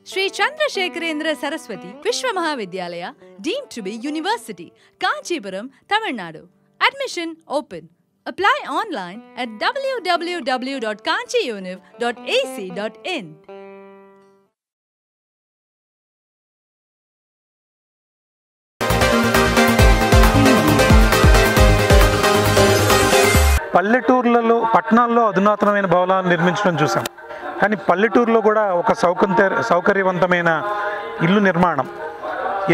Sri Chandrasekharendra Saraswati Vishwa Mahavidyalaya, deemed to be University, Kanchipuram, Tamil Nadu. Admission open. Apply online at www.kanchiuniv.ac.in. పల్లెటూర్లలో పట్టణాల్లో అధునాతనమైన భవనాలను నిర్మించడం చూసాం. కానీ పల్లెటూరులో కూడా ఒక సౌకర్యవంతమైన ఇల్లు నిర్మాణం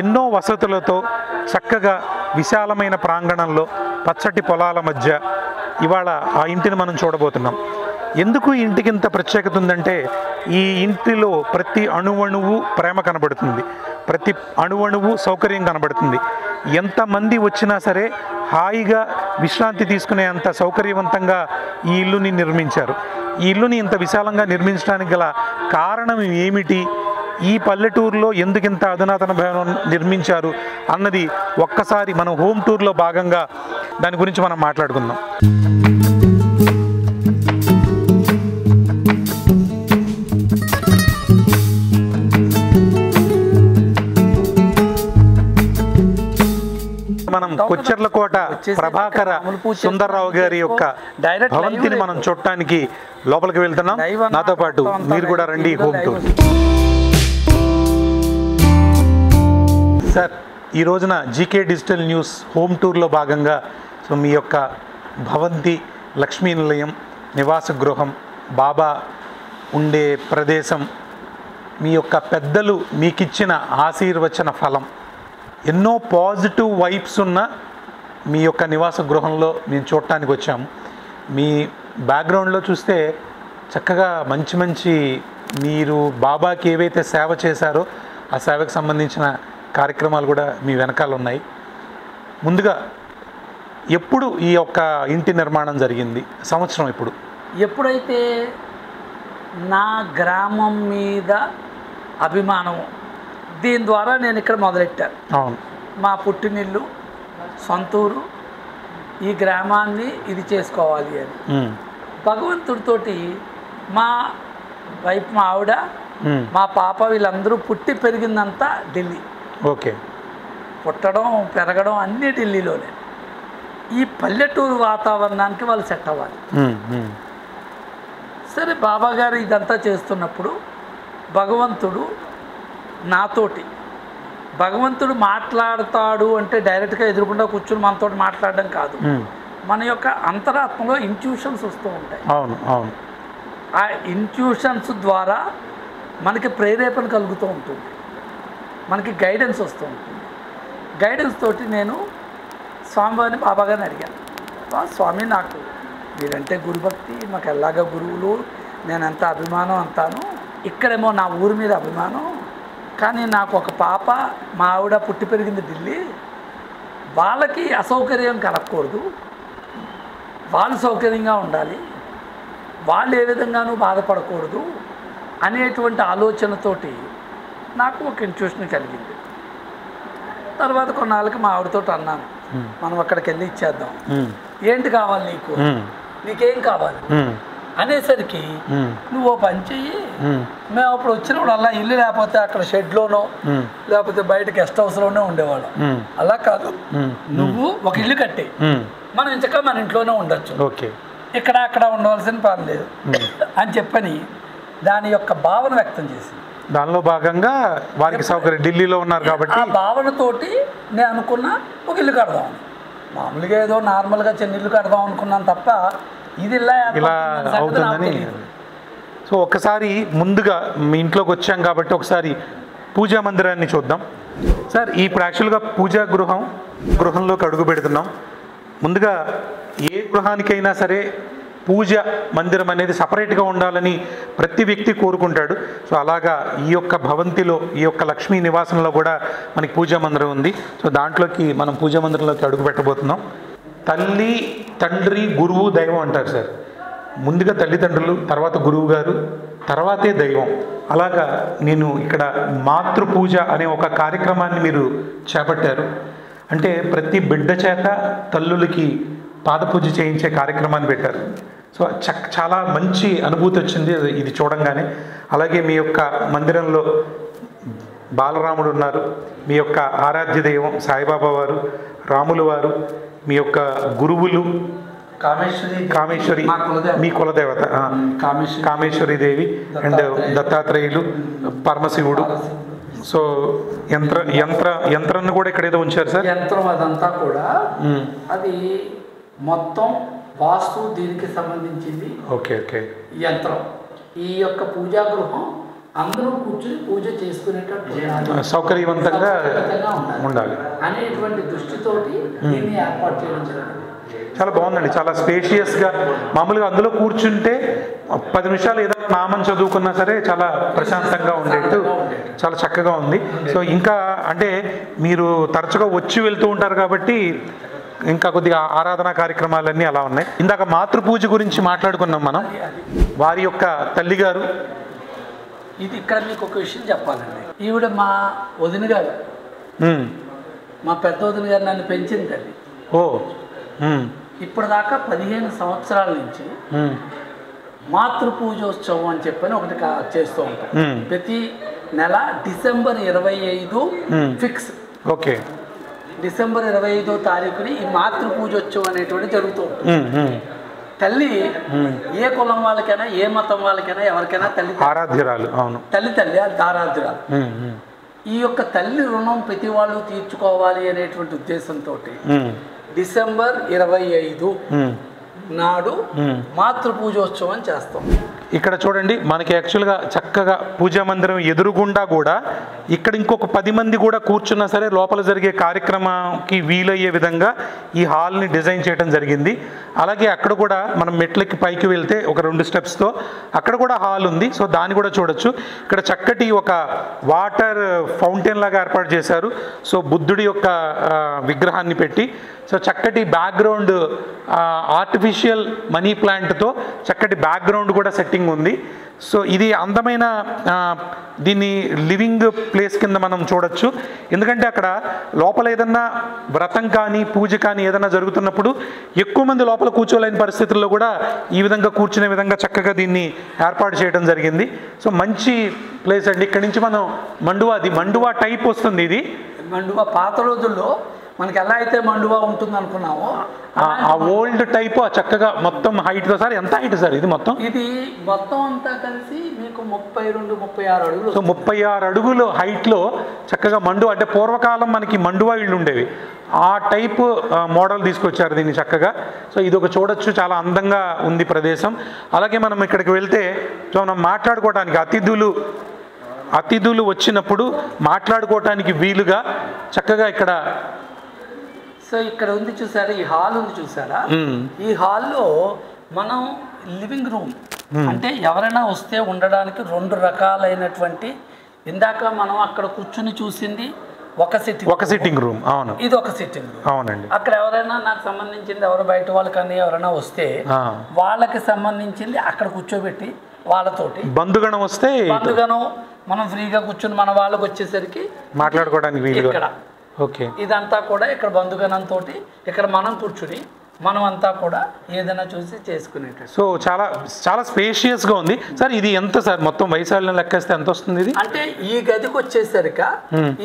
ఎన్నో వసతులతో చక్కగా విశాలమైన ప్రాంగణంలో పచ్చటి పొలాల మధ్య ఇవాళ ఆ ఇంటిని మనం చూడబోతున్నాం. ఎందుకు ఈ ఇంటికి ఇంత ప్రత్యేకత ఉందంటే ఈ ఇంటిలో ప్రతి అణువణువు ప్రేమ కనబడుతుంది, ప్రతి అణువణువు సౌకర్యం కనబడుతుంది. ఎంతమంది వచ్చినా సరే హాయిగా విశ్రాంతి తీసుకునే అంత సౌకర్యవంతంగా ఈ ఇల్లుని నిర్మించారు. ఈ ఇల్లుని ఇంత విశాలంగా నిర్మించడానికి గల కారణం ఏమిటి, ఈ పల్లెటూరులో ఎందుకింత అధునాతన భవనం నిర్మించారు అన్నది ఒక్కసారి మనం హోమ్ టూర్లో భాగంగా దాని గురించి మనం మాట్లాడుకుందాం. మనం కొచ్చెర్లకోట ప్రభాకర సుందర్రావు గారి యొక్క భవంతిని మనం చూడటానికి లోపలికి వెళ్తున్నాం. నాతో పాటు మీరు కూడా రండి హోమ్ టూర్. సార్, ఈ రోజున జీకే డిజిటల్ న్యూస్ హోమ్ టూర్లో భాగంగా మీ యొక్క భవంతి, లక్ష్మీ నిలయం, నివాస గృహం, బాబా ఉండే ప్రదేశం, మీ యొక్క పెద్దలు మీకిచ్చిన ఆశీర్వచన ఫలం, ఎన్నో పాజిటివ్ వైబ్స్ ఉన్న మీ యొక్క నివాస గృహంలో మేము చూడటానికి వచ్చాము. మీ బ్యాక్గ్రౌండ్లో చూస్తే చక్కగా మంచి మీరు బాబాకి ఏవైతే సేవ చేశారో ఆ సేవకు సంబంధించిన కార్యక్రమాలు కూడా మీ వెనకాల ఉన్నాయి. ముందుగా ఎప్పుడు ఈ యొక్క ఇంటి నిర్మాణం జరిగింది, సంవత్సరం ఎప్పుడు? ఎప్పుడైతే నా గ్రామం మీద అభిమానం, దీని ద్వారా నేను ఇక్కడ మొదలెట్టాను. అవును, మా పుట్టినిల్లు, సొంతూరు, ఈ గ్రామాన్ని ఇది చేసుకోవాలి అని భగవంతుడితోటి మా వైపు మా ఆవిడ, మా పాప వీళ్ళందరూ పుట్టి పెరిగిందంతా ఢిల్లీ. ఓకే. పుట్టడం పెరగడం అన్నీ ఢిల్లీలోనే. ఈ పల్లెటూరు వాతావరణానికి వాళ్ళు సెట్ అవ్వాలి. సరే, బాబా గారు ఇదంతా చేస్తున్నప్పుడు భగవంతుడు నాతోటి, భగవంతుడు మాట్లాడతాడు అంటే డైరెక్ట్గా ఎదురుకుండా కూర్చుని మనతో మాట్లాడడం కాదు, మన యొక్క అంతరాత్మలో ఇంట్యూషన్స్ వస్తూ ఉంటాయి. అవును అవును. ఆ ఇంట్యూషన్స్ ద్వారా మనకి ప్రేరేపణ కలుగుతూ ఉంటుంది, మనకి గైడెన్స్ వస్తూ ఉంటుంది. గైడెన్స్ తోటి నేను స్వామివారిని బాబా గారిని అడిగాను, స్వామి నాకు మీరంటే గురుభక్తి, మాకు ఎలాగ గురువులు, నేను ఎంత అభిమానం అంతాను, ఇక్కడేమో నా ఊరి మీద అభిమానం, కానీ నాకు ఒక పాప, మా ఆవిడ పుట్టి పెరిగింది ఢిల్లీ, వాళ్ళకి అసౌకర్యం కలగకూడదు, వాళ్ళు సౌకర్యంగా ఉండాలి, వాళ్ళు ఏ విధంగానూ బాధపడకూడదు అనేటువంటి ఆలోచనతోటి నాకు ఒక ఇంట్యూషన్ కలిగింది. తర్వాత కొన్నాళ్ళకి మా ఆవిడతో అన్నాను, మనం అక్కడికి వెళ్ళి ఇచ్చేద్దాం, ఏంటి కావాలి నీకు, నీకేం కావాలి అనేసరికి నువ్వు ఓ పని చెయ్యి, మేము అప్పుడు వచ్చినప్పుడు అలా ఇల్లు లేకపోతే అక్కడ షెడ్లోనో లేకపోతే బయట గెస్ట్ హౌస్లోనే ఉండేవాళ్ళం, అలా కాదు నువ్వు ఒక ఇల్లు కట్టి మనం ఇంచక మన ఇంట్లోనే ఉండొచ్చు, ఇక్కడ అక్కడ ఉండవలసిన పని లేదు అని చెప్పని దాని యొక్క భావన వ్యక్తం చేసింది. దానిలో భాగంగా వారికి సౌకర్యం, ఢిల్లీలో ఉన్నారు కాబట్టి ఆ భావనతోటి నేను అనుకున్నా ఒక ఇల్లు కడదాం, మామూలుగా ఏదో నార్మల్గా చిన్న ఇల్లు కడదాం అనుకున్నాను తప్ప ఇది ఇలా అవుతుందని. సో ఒకసారి ముందుగా మీ ఇంట్లోకి వచ్చాం కాబట్టి ఒకసారి పూజా మందిరాన్ని చూద్దాం. సార్, ఇప్పుడు యాక్చువల్గా పూజా గృహంలోకి అడుగు పెడుతున్నాం. ముందుగా ఏ గృహానికైనా సరే పూజ మందిరం అనేది సపరేట్గా ఉండాలని ప్రతి వ్యక్తి కోరుకుంటాడు. సో అలాగా ఈ యొక్క భవంతిలో, ఈ యొక్క లక్ష్మీ నివాసంలో కూడా మనకి పూజా మందిరం ఉంది. సో దాంట్లోకి మనం పూజా మందిరంలోకి అడుగు పెట్టబోతున్నాం. తల్లి, తండ్రి, గురువు, దైవం అంటారు సార్. ముందుగా తల్లిదండ్రులు, తర్వాత గురువు గారు, తర్వాతే దైవం. అలాగా నేను ఇక్కడ మాతృ పూజ అనే ఒక కార్యక్రమాన్ని మీరు చేపట్టారు. అంటే ప్రతి బిడ్డ చేత తల్లులకి పాదపూజ చేయించే కార్యక్రమాన్ని పెట్టారు. సో చాలా మంచి అనుభూతి వచ్చింది ఇది చూడంగానే. అలాగే మీ యొక్క మందిరంలో బాలరాముడు ఉన్నారు, మీ యొక్క ఆరాధ్య దైవం సాయిబాబా వారు, రాములు వారు, మీ యొక్క గురువులు కామేశ్వరి మీ కులదేవత కామేశ్వరి దేవి అండ్ దత్తాత్రేయులు, పరమశివుడు. సో యంత్రాన్ని కూడా ఇక్కడ ఏదో ఉంచారు సార్. యంత్రం అదంతా కూడా అది మొత్తం వాస్తు దీనికి సంబంధించింది. Okay okay. యంత్రం ఈ యొక్క పూజా గృహం అందరూ కూర్చుని పూజ చేసుకునేటట్టు సౌకర్యవంతంగా ఉండాలి అనేటువంటి దృష్టితోటి దీన్ని ఏర్పాటు చేయడం జరిగింది. చాలా బాగుందండి, చాలా స్పేషియస్గా. మామూలుగా అందులో కూర్చుంటే 10 నిమిషాలు ఏదైనా నామం చదువుకున్నా సరే చాలా ప్రశాంతంగా ఉండేట్టు చాలా చక్కగా ఉంది. సో ఇంకా అంటే మీరు తరచుగా వచ్చి వెళ్తూ ఉంటారు కాబట్టి ఇంకా కొద్దిగా ఆరాధనా కార్యక్రమాలన్నీ అలా ఉన్నాయి. ఇందాక మాతృపూజ గురించి మాట్లాడుకున్నాం మనం. వారి యొక్క తల్లిగారు ఇది ఇక్కడ మీకు ఒక విషయం చెప్పాలండి. ఈవిడ మా వదిన గారు, మా పెద్ద వదిన గారు నన్ను పెంచింది తల్లి. ఓ ఇప్పుడు దాకా 15 సంవత్సరాల నుంచి మాతృపూజోత్సవం అని చెప్పని ఒకటి చేస్తూ ఉంటాం. ప్రతి నెల డిసెంబర్ 25 ఫిక్స్. ఓకే. డిసెంబర్ 25వ తారీఖుని ఈ మాతృపూజోత్సవం అనేటువంటి జరుగుతూ ఉంటుంది. తల్లి ఏ కులం వాళ్ళకైనా ఏ మతం వాళ్ళకైనా ఎవరికైనా తల్లి ఆరాధ్యురాలు. అవును, తల్లి అది ఆరాధ్యురాలు. ఈ యొక్క తల్లి రుణం ప్రతి వాళ్ళు తీర్చుకోవాలి అనేటువంటి ఉద్దేశంతో డిసెంబర్ 25 నాడు మాతృపూజోత్సవం చేస్తాం. ఇక్కడ చూడండి, మనకి యాక్చువల్గా చక్కగా పూజా మందిరం ఎదురుగుండా కూడా ఇక్కడ ఇంకొక 10 మంది కూడా కూర్చున్నా సరే లోపల జరిగే కార్యక్రమానికి వీలయ్యే విధంగా ఈ హాల్ని డిజైన్ చేయడం జరిగింది. అలాగే అక్కడ కూడా మనం మెట్లకి పైకి వెళ్తే ఒక 2 స్టెప్స్తో అక్కడ కూడా హాల్ ఉంది. సో దాన్ని కూడా చూడొచ్చు. ఇక్కడ చక్కటి ఒక వాటర్ ఫౌంటైన్ లాగా ఏర్పాటు చేశారు. సో బుద్ధుడి యొక్క విగ్రహాన్ని పెట్టి, సో చక్కటి బ్యాక్గ్రౌండ్ ఆర్టిఫిషియల్ మనీ ప్లాంట్తో చక్కటి బ్యాక్గ్రౌండ్ కూడా సెట్టింగ్ ఉంది. సో ఇది అందమైన దీన్ని లివింగ్ ప్లేస్ కింద మనం చూడొచ్చు. ఎందుకంటే అక్కడ లోపల ఏదన్నా వ్రతం కానీ పూజ కానీ ఏదైనా జరుగుతున్నప్పుడు ఎక్కువ మంది లోపల కూర్చోలేని పరిస్థితుల్లో కూడా ఈ విధంగా కూర్చునే విధంగా చక్కగా దీన్ని ఏర్పాటు చేయడం జరిగింది. సో మంచి ప్లేస్ అండి. ఇక్కడి నుంచి మనం మండువా టైప్ వస్తుంది. ఇది మండువా పాత రోజుల్లో మనకి ఎలా అయితే మండువా ఉంటుంది అనుకున్నామో ఆ ఓల్డ్ టైప్ చక్కగా మొత్తం హైట్తో. సార్ ఎంత హైట్ సార్ ఇది మొత్తం? ఇది మొత్తం అంతా కలిసి మీకు 32-36 అడుగులు. సో 36 అడుగులు హైట్లో చక్కగా అంటే పూర్వకాలం మనకి మండువా ఇళ్ళు ఉండేవి, ఆ టైప్ మోడల్ తీసుకొచ్చారు దీన్ని చక్కగా. సో ఇది ఒక చూడొచ్చు, చాలా అందంగా ఉంది ప్రదేశం. అలాగే మనం ఇక్కడికి వెళ్తే మనం మాట్లాడుకోవడానికి అతిథులు వచ్చినప్పుడు మాట్లాడుకోవటానికి వీలుగా చక్కగా ఇక్కడ. సో ఇక్కడ ఉంది చూసారా, ఈ హాల్ ఉంది చూసారా, ఈ హాల్లో మనం లివింగ్ రూమ్ అంటే ఎవరైనా వస్తే ఉండడానికి 2 రకాలైనటువంటి, ఇందాక మనం అక్కడ కూర్చుని చూసింది ఒక సిట్టింగ్ రూమ్. అవును, ఇది ఒక సిట్టింగ్ రూమ్. అవునండి. అక్కడ ఎవరైనా నాకు సంబంధించింది ఎవరు బయట వాళ్ళకని ఎవరైనా వస్తే వాళ్ళకి సంబంధించింది అక్కడ కూర్చోబెట్టి వాళ్ళతోటి బంధుగణం మనం ఫ్రీగా కూర్చుని మన వాళ్ళకి వచ్చేసరికి మాట్లాడుకోవడానికి వీలు. ఇక్కడ ఓకే, ఇదంతా కూడా ఇక్కడ బంధుగణంతో ఇక్కడ మనం కూర్చుని మనం అంతా కూడా ఏదైనా చూసి చేసుకునేటట్టు. సో చాలా చాలా స్పేషియస్గా ఉంది. సార్ ఇది ఎంత సార్ మొత్తం వయసాలను లెక్కేస్తే ఎంత వస్తుంది ఇది? అంటే ఈ గదికి వచ్చేసరికి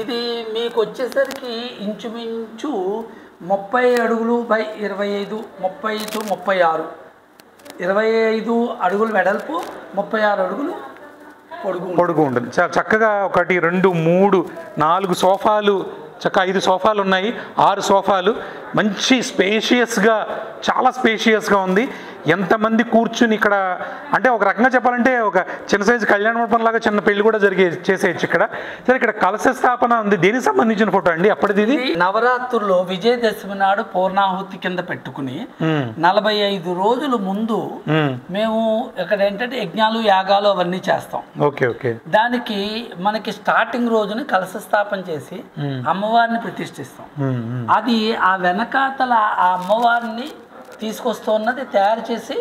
ఇది మీకు వచ్చేసరికి ఇంచుమించు 30 అడుగులు బై 25, 30-36, 25 అడుగులు వెడల్పు, 36 అడుగులు పొడుగు ఉంటుంది. చాలా చక్కగా 1, 2, 3, 4 సోఫాలు, చక్కగా 5 సోఫాలు ఉన్నాయి, 6 సోఫాలు. మంచి స్పేషియస్గా, చాలా స్పేషియస్గా ఉంది. ఎంతమంది కూర్చుని ఇక్కడ అంటే ఒక రకంగా చెప్పాలంటే ఒక చిన్న సైజు కళ్యాణ మండపం లాగా చిన్న పెళ్లి కూడా చేసేయచ్చు ఇక్కడ. సరే, ఇక్కడ కలశ స్థాపన ఉంది. దేనికి సంబంధించిన ఫోటో అండి అప్పటిది? ఇది నవరాత్రుల్లో విజయదశమి నాడు పూర్ణాహుతి కింద పెట్టుకుని 45 రోజుల ముందు మేము ఇక్కడ ఏంటంటే యజ్ఞాలు యాగాలు అవన్నీ చేస్తాం. Okay okay. దానికి మనకి స్టార్టింగ్ రోజుని కలశ స్థాపన చేసి అమ్మవారిని ప్రతిష్ఠిస్తాం. అది ఆ వెనకాతల ఆ అమ్మవారిని తీసుకొస్తున్నది తయారు చేసి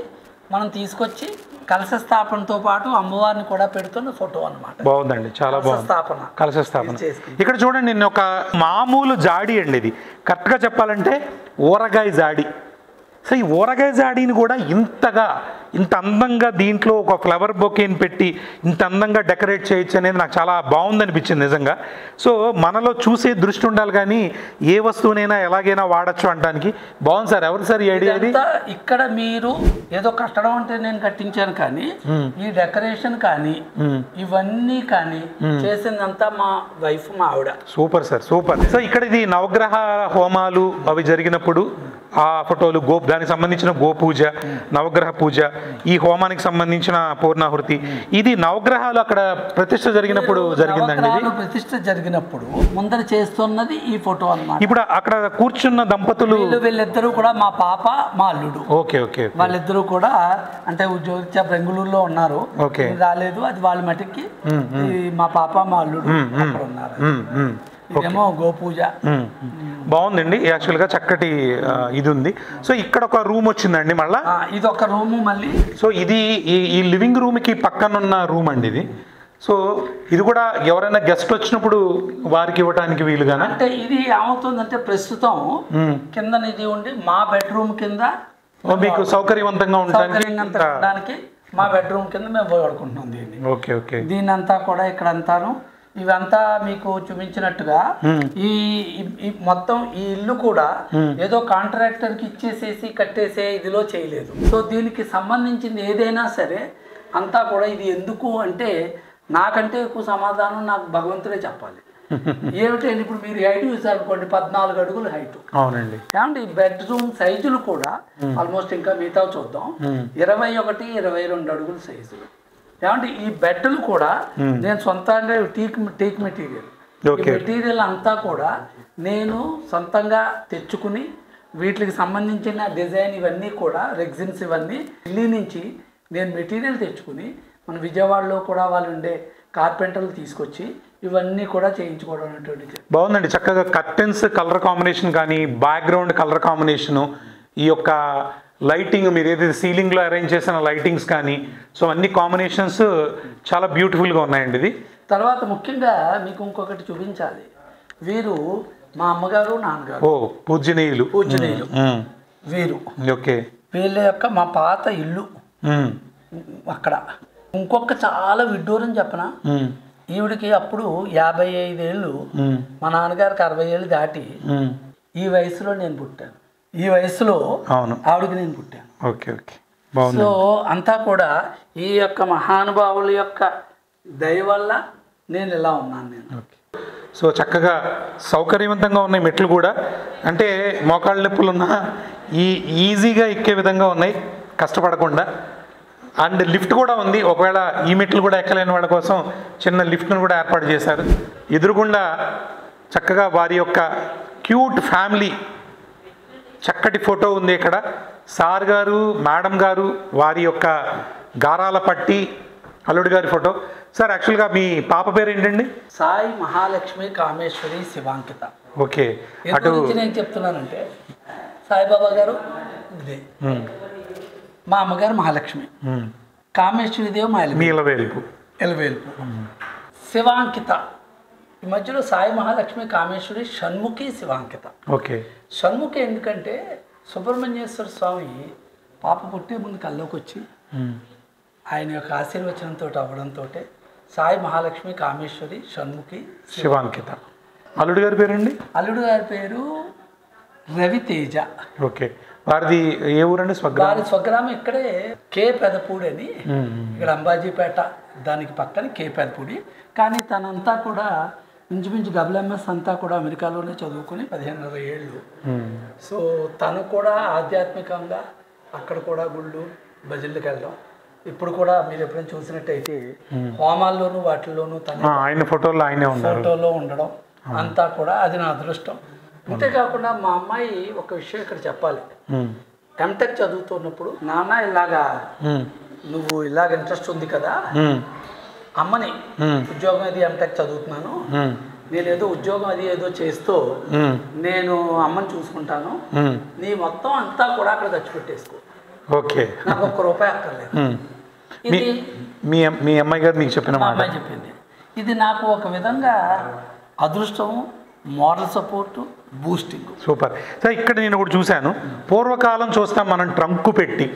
మనం తీసుకొచ్చి కలశ స్థాపనతో పాటు అమ్మవారిని కూడా పెడుతున్న ఫోటో అన్నమాట. బాగుందండి, చాలా బాగుంది కలశ స్థాపన. ఇక్కడ చూడండి, నిన్న ఒక మామూలు జాడి అండి ఇది. కరెక్ట్గా చెప్పాలంటే ఊరగాయ జాడి. సో ఈ ఊరగాయ జాడీని కూడా ఇంత అందంగా దీంట్లో ఒక ఫ్లవర్ బొకేని పెట్టి ఇంత అందంగా డెకరేట్ చేయొచ్చు అనేది నాకు చాలా బాగుంది అనిపించింది నిజంగా. సో మనలో చూసే దృష్టి ఉండాలి, కానీ ఏ వస్తువునైనా ఎలాగైనా వాడచ్చు అనడానికి బాగుంది సార్. ఎవరు సార్ ఈ ఐడియా? ఇక్కడ మీరు ఏదో కట్టడం అంటే నేను కట్టించాను, కానీ ఈ డెకరేషన్ కానీ ఇవన్నీ కానీ చేసిందంతా మా వైఫ్, మా ఆవిడ. Super sir, super. సో ఇక్కడ ఇది నవగ్రహ హోమాలు అవి జరిగినప్పుడు ఆ ఫోటోలు, దానికి సంబంధించిన గోపూజ, నవగ్రహ పూజ, ఈ హోమానికి సంబంధించిన పూర్ణాహుతి, ఇది నవగ్రహాలు అక్కడ ప్రతిష్ఠ జరిగినప్పుడు జరిగిందండి. ఇది ప్రతిష్ఠ జరిగినప్పుడు ముందర చేస్తున్నది ఈ ఫోటో అన్నమాట. ఇప్పుడు అక్కడ కూర్చున్న దంపతులు వీళ్ళిద్దరూ కూడా మా పాప, మా అల్లుడు. Okay okay. వాళ్ళిద్దరూ కూడా అంటే ఉద్యోగ బెంగళూరులో ఉన్నారు, రాలేదు. అది వాళ్ళ మటుకి మా పాప, మా అల్లుడు అక్కడ ఉన్నారు. ఇదేమో గోపూజ. బాగుందండి, యాక్చువల్గా చక్కటి ఇది ఉంది. సో ఇక్కడ ఒక రూమ్ వచ్చిందండి మళ్ళీ, ఇది ఒక రూము మళ్ళీ. సో ఇది ఈ లివింగ్ రూమ్కి పక్కనున్న రూమ్ అండి ఇది. సో ఇది కూడా ఎవరైనా గెస్ట్ వచ్చినప్పుడు వారికి ఇవ్వడానికి వీలుగానే. అంటే ఇది ఏమవుతుందంటే ప్రస్తుతం కింద ఇది ఉండి మా బెడ్రూమ్ కింద మీకు సౌకర్యవంతంగా ఉండడానికి మా బెడ్రూమ్ కింద మేము వాడుకుంటున్నాం దీన్ని. Okay okay. దీని అంతా కూడా ఇక్కడ అంతాను ఇవంతా మీకు చూపించినట్టుగా ఈ మొత్తం ఈ ఇల్లు కూడా ఏదో కాంట్రాక్టర్కి ఇచ్చేసేసి కట్టేసే ఇదిలో చేయలేదు. సో దీనికి సంబంధించింది ఏదైనా సరే అంతా కూడా ఇది ఎందుకు అంటే నాకంటే ఎక్కువ సమాధానం నాకు భగవంతుడే చెప్పాలి. ఏమిటంటే ఇప్పుడు మీరు హైట్ చూసారనుకోండి, 14 అడుగులు హైట్. అవునండి. ఏమంటే ఈ బెడ్రూమ్ సైజులు కూడా ఆల్మోస్ట్ ఇంకా మిగతా చూద్దాం, 21, 22 అడుగులు సైజులు. ఏమంటే ఈ బెడ్లు కూడా నేను సొంతంగా టీక్ మెటీరియల్, మెటీరియల్ అంతా కూడా నేను సొంతంగా తెచ్చుకుని వీటికి సంబంధించిన డిజైన్ ఇవన్నీ కూడా రెగ్జిన్స్ ఇవన్నీ ఢిల్లీ నుంచి నేను మెటీరియల్ తెచ్చుకుని మన విజయవాడలో కూడా వాళ్ళు ఉండే కార్పెంటర్లు తీసుకొచ్చి ఇవన్నీ కూడా చేయించుకోవడం అనేటువంటి. బాగుందండి, చక్కగా కర్టెన్స్ కలర్ కాంబినేషన్ కానీ, బ్యాక్గ్రౌండ్ కలర్ కాంబినేషను, ఈ యొక్క లైటింగ్ మీరు ఏదైతే సీలింగ్లో అరేంజ్ చేసిన లైటింగ్స్ కానీ, సో అన్ని కాంబినేషన్స్ చాలా బ్యూటిఫుల్గా ఉన్నాయండి. ఇది తర్వాత ముఖ్యంగా మీకు ఇంకొకటి చూపించాలి. వీరు మా అమ్మగారు, నాన్నగారు. ఓ పూజనీయులు. వీరు ఓకే. వీళ్ళ యొక్క మా పాత ఇల్లు అక్కడ. ఇంకొక చాలా విడ్డూరం చెప్పనా, ఈవిడికి అప్పుడు 55 ఏళ్ళు, మా నాన్నగారికి 60 ఏళ్ళు దాటి ఈ వయసులో నేను పుట్టాను. ఈ వయసులో ఆవిడకి నేను పుట్టాను. Okay okay. బాగుంది. సో అంతా కూడా ఈ యొక్క మహానుభావుల యొక్క దయ వల్ల నేను ఇలా ఉన్నాను నేను. సో చక్కగా సౌకర్యవంతంగా ఉన్నాయి మెట్లు కూడా, అంటే మోకాళ్ళ నొప్పులు ఉన్నా ఈజీగా ఎక్కే విధంగా ఉన్నాయి కష్టపడకుండా. అండ్ లిఫ్ట్ కూడా ఉంది, ఒకవేళ ఈ మెట్లు కూడా ఎక్కలేని వాళ్ళ కోసం చిన్న లిఫ్ట్ను కూడా ఏర్పాటు చేశారు. ఎదురుగుండా చక్కగా వారి యొక్క క్యూట్ ఫ్యామిలీ చక్కటి ఫోటో ఉంది ఇక్కడ. సార్ గారు, మేడం గారు, వారి యొక్క గారాల పట్టి అల్లుడి గారి ఫోటో. సార్ యాక్చువల్గా మీ పాప పేరు ఏంటండి? సాయి మహాలక్ష్మి కామేశ్వరి శివాంకిత. ఓకే. అటు నేను చెప్తున్నానంటే సాయిబాబా గారు ఇదే, మా అమ్మగారు మహాలక్ష్మి, కామేశ్వరిదేవి మా ఎలవేల్పు, శివాంకిత. ఈ మధ్యలో సాయి మహాలక్ష్మి కామేశ్వరి షణ్ముఖి శివాంకిత. ఓకే. షణ్ముఖి ఎందుకంటే సుబ్రహ్మణ్యేశ్వర స్వామి పాప పుట్టే ముందు కల్లోకి వచ్చి ఆయన యొక్క ఆశీర్వచనంతో అవ్వడంతో సాయి మహాలక్ష్మి కామేశ్వరి షణ్ముఖి శివాంకిత. అల్లుడు గారి పేరండి? అల్లుడు గారి పేరు రవితేజ. ఓకే. వారిది ఏ ఊరండి? వారి స్వగ్రామం ఇక్కడే కే పెదపూడి అని, ఇక్కడ అంబాజీపేట దానికి పక్కన కే పెదపూడి. కానీ తనంతా కూడా ఇంచుమించు WMS అంతా కూడా అమెరికాలోనే చదువుకుని 15-20 ఏళ్ళు. సో తను కూడా ఆధ్యాత్మికంగా అక్కడ కూడా గుళ్ళు భజనలకు వెళ్ళడం. ఇప్పుడు కూడా మీరు ఎప్పుడైనా చూసినట్టయితే హోమాల్లోనూ వాటిల్లోనూ తన ఆయన ఫోటోలో ఉండడం అంతా కూడా అది నా అదృష్టం. అంతేకాకుండా మా అమ్మాయి ఒక విషయం ఇక్కడ చెప్పాలి. ఎంటెక్ చదువుతున్నప్పుడు నాన్న ఇలాగా నువ్వు ఇలాగ ఇంట్రెస్ట్ ఉంది కదా, అమ్మని ఉద్యోగం అది ఎంటెక్ చదువుతున్నాను, నేనేదో ఉద్యోగం అది ఏదో చేస్తూ నేను అమ్మని చూసుకుంటాను, నీ మొత్తం అంతా కూడా అక్కడ ఖర్చు పెట్టేసుకో, ఓకే, నాకు ₹1 అక్కర్లేదు. ఇది మీ అమ్మాయి గారు నీకు చెప్పిన మాట? అమ్మాయి చెప్పింది. ఇది నాకు ఒక విధంగా అదృష్టం, moral support, boosting. Super sir. ఇక్కడ నేను ఒకటి చూశాను, పూర్వకాలం చూస్తాం మనం ట్రంకు పెట్టి,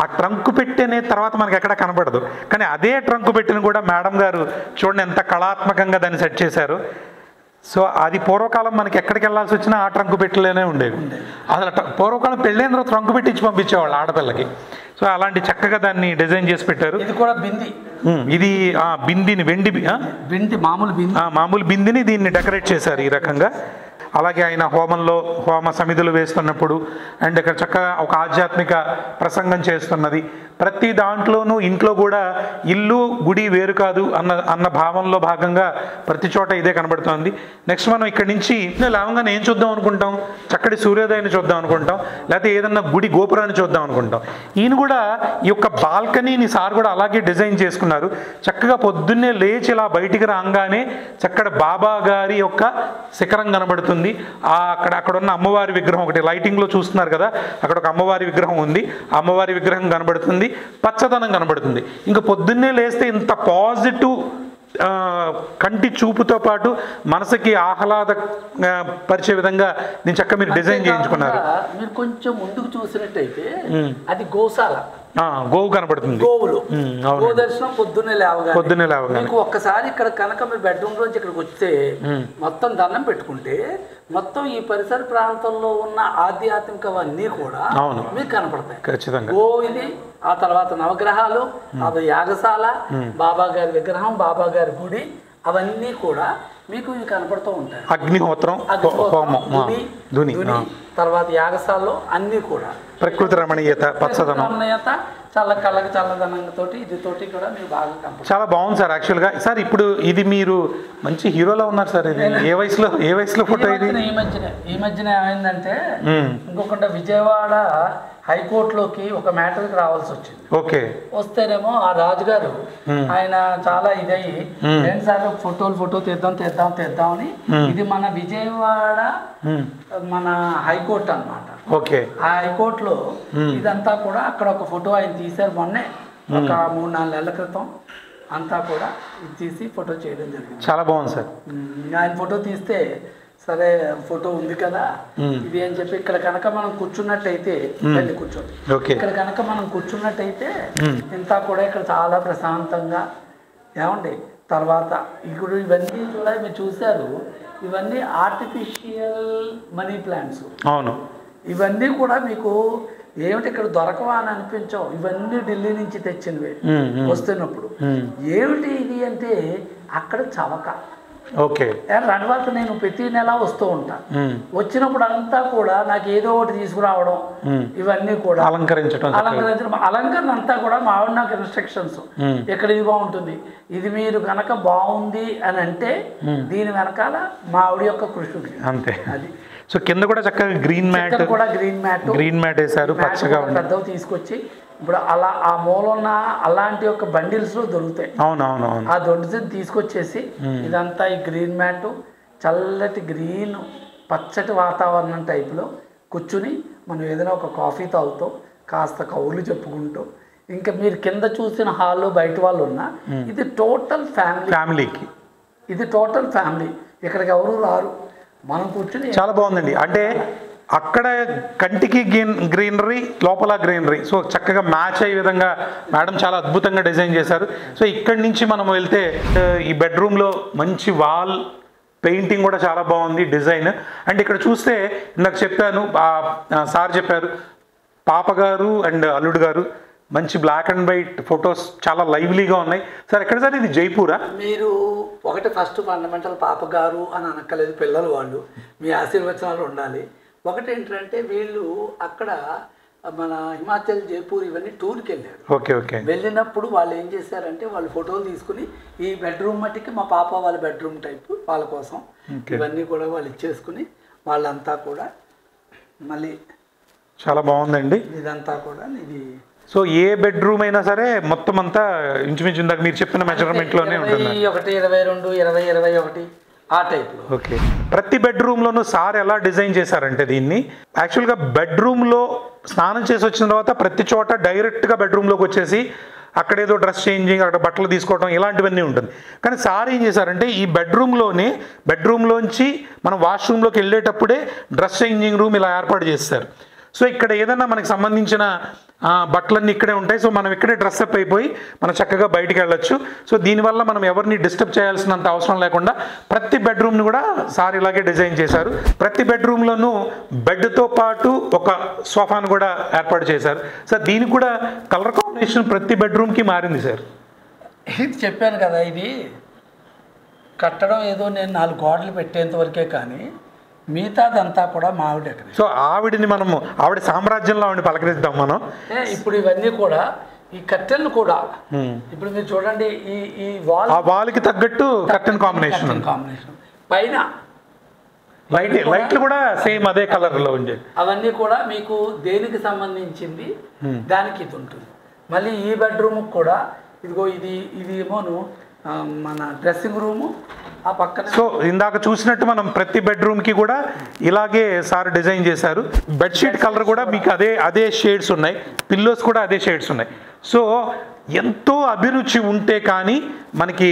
ఆ ట్రంకు పెట్టినే తర్వాత మనకి ఎక్కడ కనపడదు, కానీ అదే ట్రంకు పెట్టిన కూడా మేడం గారు చూడండి ఎంత కళాత్మకంగా దాన్ని సెట్ చేశారు. సో అది పూర్వకాలం మనకి ఎక్కడికి వెళ్ళాల్సి వచ్చినా ఆ ట్రంకు పెట్టిలోనే ఉండేవి. అసలు పూర్వకాలం పెళ్ళైన తర్వాత ట్రంకు పెట్టించి పంపించేవాళ్ళు ఆడపిల్లకి. సో అలాంటి చక్కగా దాన్ని డిజైన్ చేసి పెట్టారు. ఇది కూడా బింది, ఇది బిందిని వెండి బింది మామూలు బిందిని దీన్ని డెకరేట్ చేశారు ఈ రకంగా. అలాగే ఆయన హోమ సమిధులు వేస్తున్నప్పుడు అండ్ ఇక్కడ చక్కగా ఒక ఆధ్యాత్మిక ప్రసంగం చేస్తున్నది. ప్రతి దాంట్లోనూ ఇంట్లో కూడా ఇల్లు గుడి వేరు కాదు అన్న భావంలో భాగంగా ప్రతి చోట ఇదే కనబడుతోంది. నెక్స్ట్ మనం ఇక్కడి నుంచి లేవగానే ఏం చూద్దాం అనుకుంటాం, చక్కటి సూర్యోదయాన్ని చూద్దాం అనుకుంటాం, లేకపోతే ఏదన్నా గుడి గోపురాన్ని చూద్దాం అనుకుంటాం. ఈయన కూడా ఈ యొక్క బాల్కనీని సార్ కూడా అలాగే డిజైన్ చేసుకున్నారు. చక్కగా పొద్దున్నే లేచి ఇలా బయటికి రాగానే చక్కటి బాబా గారి యొక్క శిఖరం కనబడుతుంది. అక్కడ ఉన్న అమ్మవారి విగ్రహం ఒకటి లైటింగ్లో చూస్తున్నారు కదా, అక్కడ ఒక అమ్మవారి విగ్రహం ఉంది. అమ్మవారి విగ్రహం కనబడుతుంది, పచ్చదనం కనబడుతుంది. ఇంకా పొద్దున్నే లేస్తే ఇంత పాజిటివ్ కంటి చూపుతో పాటు మనసుకి ఆహ్లాద పరిచే విధంగా నేను చక్కగా మీరు డిజైన్ చేయించుకున్నారు. మీరు కొంచెం ముందుకు చూసినట్టయితే అది గోశాల, గోవు కనబడుతుంది. గోవులు గో దర్శనం పొద్దున్నే లేవగానే మీకు ఒక్కసారి ఇక్కడ కనుక మీరు బెడ్రూమ్ లోంచి ఇక్కడికి వస్తే మొత్తం దండం పెట్టుకుంటే మొత్తం ఈ పరిసర ప్రాంతంలో ఉన్న ఆధ్యాత్మికవన్నీ కూడా మీకు కనపడతాయి ఖచ్చితంగా. గో ఇది, ఆ తర్వాత నవగ్రహాలు, అది యాగశాల, బాబా గారి విగ్రహం, బాబా గారి గుడి, అవన్నీ కూడా మీకు ఇవి కనపడుతూ ఉంటాయి. అగ్నిహోత్రం, తర్వాత యాగశాలలో అన్నీ కూడా ప్రకృతి రమణీయత, పచ్చదనం, చల్లదనంతో ఇదితోటి కూడా మీరు బాగా కనపడుతుంది. చాలా బాగుంది సార్. యాక్చువల్గా సార్ ఇప్పుడు ఇది మీరు మంచి హీరోలో ఉన్నారు సార్. ఇది ఏ వయసులో ఫోటో ఇది? ఈ మధ్యన ఏమైందంటే ఇంకొకటి విజయవాడ హైకోర్టులోకి ఒక మ్యాటర్కి రావాల్సి వచ్చింది. ఓకే. వస్తేనేమో ఆ రాజుగారు ఆయన చాలా ఇదయ్యి 2 సార్లు ఫోటో తీద్దాం అని, ఇది మన విజయవాడ మన హైకోర్టు అన్నమాట. ఓకే. ఆ హైకోర్టులో ఇదంతా కూడా అక్కడ ఒక ఫోటో ఆయన తీశారు మొన్నే, ఒక 3-4 నెలల క్రితం అంతా కూడా ఇది తీసి ఫోటో చేయడం జరిగింది. చాలా బాగుంది సార్. ఆయన ఫోటో తీస్తే సరే ఫోటో ఉంది కదా ఇది అని చెప్పి ఇక్కడ కనుక మనం కూర్చున్నట్టయితే కూర్చోండి, ఇక్కడ కనుక మనం కూర్చున్నట్టయితే ఇంతా కూడా ఇక్కడ చాలా ప్రశాంతంగా ఏమండి. తర్వాత ఇప్పుడు ఇవన్నీ కూడా మీరు చూశారు, ఇవన్నీ ఆర్టిఫిషియల్ మనీ ప్లాంట్స్. అవును. ఇవన్నీ కూడా మీకు ఏమిటి ఇక్కడ దొరకవా అని అనిపించవు, ఇవన్నీ ఢిల్లీ నుంచి తెచ్చినవి. వస్తున్నప్పుడు ఏమిటి ఇది అంటే అక్కడ చవక. ఓకే. తర్వాత నేను ప్రతి నెల వస్తూ ఉంటా, వచ్చినప్పుడు అంతా కూడా నాకు ఏదో ఒకటి తీసుకురావడం, ఇవన్నీ కూడా అలంకరణ అంతా కూడా మా ఆవిడ నాకు ఇన్స్ట్రక్షన్స్, ఇక్కడ ఇది బాగుంటుంది, ఇది మీరు కనుక బాగుంది అని అంటే దీని వెనకాల మా ఆవిడ యొక్క కృషి అంతే. అది సో కింద కూడా చక్కగా గ్రీన్ మ్యాట్ వేశారు, పచ్చగా పెద్దవి తీసుకొచ్చి ఇప్పుడు అలా ఆ మూలన్న అలాంటి ఒక బండిల్స్ లో దొరుకుతాయి. అవునవును. ఆ దొడ్డిని తీసుకొచ్చేసి ఇదంతా ఈ గ్రీన్ మ్యాట్, చల్లటి గ్రీన్ పచ్చటి వాతావరణం టైప్లో కూర్చుని మనం ఏదైనా ఒక కాఫీ తాగుతూ కాస్త కౌలు చెప్పుకుంటూ, ఇంకా మీరు కింద చూసిన హాల్లో బయట వాళ్ళు ఉన్నా ఇది టోటల్ ఫ్యామిలీకి, ఇది టోటల్ ఫ్యామిలీ. ఇక్కడికి ఎవరు రారు, మనం కూర్చుని. చాలా బాగుందండి. అంటే అక్కడ కంటికి గ్రీనరీ, లోపల గ్రీనరీ, సో చక్కగా మ్యాచ్ అయ్యే విధంగా మేడం చాలా అద్భుతంగా డిజైన్ చేశారు. సో ఇక్కడి నుంచి మనం వెళ్తే ఈ బెడ్రూమ్లో మంచి వాల్ పెయింటింగ్ కూడా చాలా బాగుంది డిజైన్. అండ్ ఇక్కడ చూస్తే నాకు చెప్పాను, సార్ చెప్పారు, పాపగారు అండ్ అల్లుడు గారు మంచి బ్లాక్ అండ్ వైట్ ఫొటోస్ చాలా లైవ్లీగా ఉన్నాయి. సార్ ఎక్కడ సార్ ఇది? జైపూరా? మీరు ఒకటి ఫస్ట్ ఫండమెంటల్ పాపగారు అని అనక్కలేదు, పిల్లలు వాళ్ళు మీ ఆశీర్వచనాలు ఉండాలి. ఒకటి ఏంటంటే వీళ్ళు అక్కడ మన హిమాచల్, జైపూర్ ఇవన్నీ టూర్కి వెళ్ళారు. ఓకే. వెళ్ళినప్పుడు వాళ్ళు ఏం చేశారంటే వాళ్ళు ఫోటోలు తీసుకుని ఈ బెడ్రూమ్ మట్టికి మా పాప వాళ్ళ బెడ్రూమ్ టైప్ వాళ్ళ కోసం ఇవన్నీ కూడా వాళ్ళు ఇచ్చేసుకుని వాళ్ళంతా కూడా మళ్ళీ చాలా బాగుందండి ఇదంతా కూడా. ఇది సో ఏ బెడ్రూమ్ అయినా సరే మొత్తం అంతా ఇంచుమించు ఇందాక మీరు చెప్పిన మెజర్మెంట్లోనే ఉంటుంది. 21, 22, 20, 21 ఆ టైప్లో. ఓకే. ప్రతి బెడ్రూమ్లోనూ సార్ ఎలా డిజైన్ చేశారంటే దీన్ని యాక్చువల్గా బెడ్రూమ్లో స్నానం చేసి వచ్చిన తర్వాత ప్రతి చోట డైరెక్ట్గా బెడ్రూమ్లోకి వచ్చేసి అక్కడేదో డ్రెస్ చేంజింగ్, అక్కడ బట్టలు తీసుకోవడం ఇలాంటివన్నీ ఉంటుంది. కానీ సార్ ఏం చేశారంటే ఈ బెడ్రూమ్లోంచి మనం వాష్రూమ్లోకి వెళ్ళేటప్పుడే డ్రెస్ చేంజింగ్ రూమ్ ఇలా ఏర్పాటు చేస్తారు. సో ఇక్కడ ఏదైనా మనకి సంబంధించిన బట్టలన్నీ ఇక్కడే ఉంటాయి. సో మనం ఇక్కడే డ్రెస్అప్ అయిపోయి మనం చక్కగా బయటికి వెళ్ళొచ్చు. సో దీనివల్ల మనం ఎవరిని డిస్టర్బ్ చేయాల్సినంత అవసరం లేకుండా ప్రతి బెడ్రూమ్ని కూడా సార్ ఇలాగే డిజైన్ చేశారు. ప్రతి బెడ్రూమ్లోనూ బెడ్తో పాటు ఒక సోఫాను కూడా ఏర్పాటు చేశారు. సార్ దీనికి కూడా కలర్ కాంబినేషన్ ప్రతి బెడ్రూమ్కి మారింది సార్. ఇది చెప్పాను కదా, ఇది కట్టడం ఏదో నేను 4 గోడలు పెట్టేంత వరకే, కానీ మిగతాదంతా కూడా మా ఆవిడ. సో ఆవిడ సామ్రాజ్యంలో ఆవిడని పలకరిద్దాం మనం. ఇప్పుడు ఇవన్నీ కూడా ఈ కర్టెన్లు కూడా ఇప్పుడు మీరు చూడండి, ఈ వాల్కి తగ్గట్టు కర్టెన్ కాంబినేషన్ పైన లైట్లు కూడా సేమ్ అదే కలర్లో ఉంది. అవన్నీ కూడా మీకు దేనికి సంబంధించింది దానికి ఇది ఉంటుంది. మళ్ళీ ఈ బెడ్రూమ్ కూడా ఇదిగో ఇది ఏమోను మన డ్రెస్సింగ్ రూము ఆ పక్కన. సో ఇందాక చూసినట్టు మనం ప్రతి బెడ్రూమ్కి కూడా ఇలాగే సార్ డిజైన్ చేశారు. బెడ్షీట్ కలర్ కూడా మీకు అదే షేడ్స్ ఉన్నాయి, పిల్లోస్ కూడా అదే షేడ్స్ ఉన్నాయి. సో ఎంతో అభిరుచి ఉంటే కానీ మనకి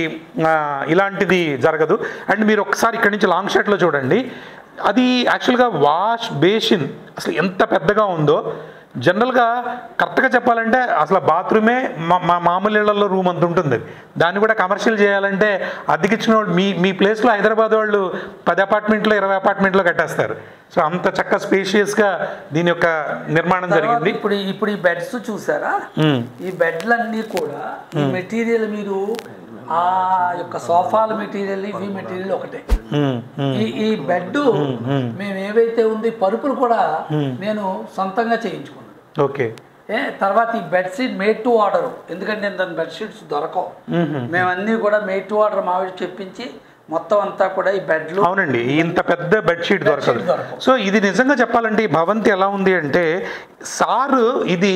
ఇలాంటిది జరగదు. అండ్ మీరు ఒకసారి ఇక్కడి నుంచి లాంగ్ షాట్లో చూడండి, అది యాక్చువల్గా వాష్ బేసిన్ అసలు ఎంత పెద్దగా ఉందో. జనరల్గా కరెక్ట్గా చెప్పాలంటే అసలు బాత్రూమే మా మామూలు ఇళ్లలో రూమ్ అంత ఉంటుంది. దాన్ని కూడా కమర్షియల్ చేయాలంటే అద్దెకిచ్చిన వాళ్ళు మీ ప్లేస్లో హైదరాబాద్ వాళ్ళు 10 అపార్ట్మెంట్లో 20 అపార్ట్మెంట్లో కట్టేస్తారు. సో అంత చక్కగా స్పేషియస్గా దీని యొక్క నిర్మాణం జరిగింది. ఇప్పుడు ఈ బెడ్స్ చూసారా, ఈ బెడ్లన్నీ కూడా ఈ మెటీరియల్ మీరు ఆ యొక్క సోఫాల మెటీరియల్ ఇవి మెటీరియల్ ఒకటే. ఈ బెడ్ మేము ఏవైతే ఉంది పరుపులు కూడా నేను సొంతంగా చేయించుకున్నాను. ఓకే. తర్వాత ఈ బెడ్షీట్ మేడ్ టు ఆర్డర్, ఎందుకంటే నేను దాని బెడ్షీట్స్ దొరకవు. మేమన్నీ కూడా మేడ్ టు ఆర్డర్ మావిడ చెప్పించి మొత్తం అంతా కూడా ఈ బెడ్లు. అవునండి, ఇంత పెద్ద బెడ్షీట్ దొరకదు. సో ఇది నిజంగా చెప్పాలంటే ఈ భవంతి ఎలా ఉంది అంటే సారు ఇది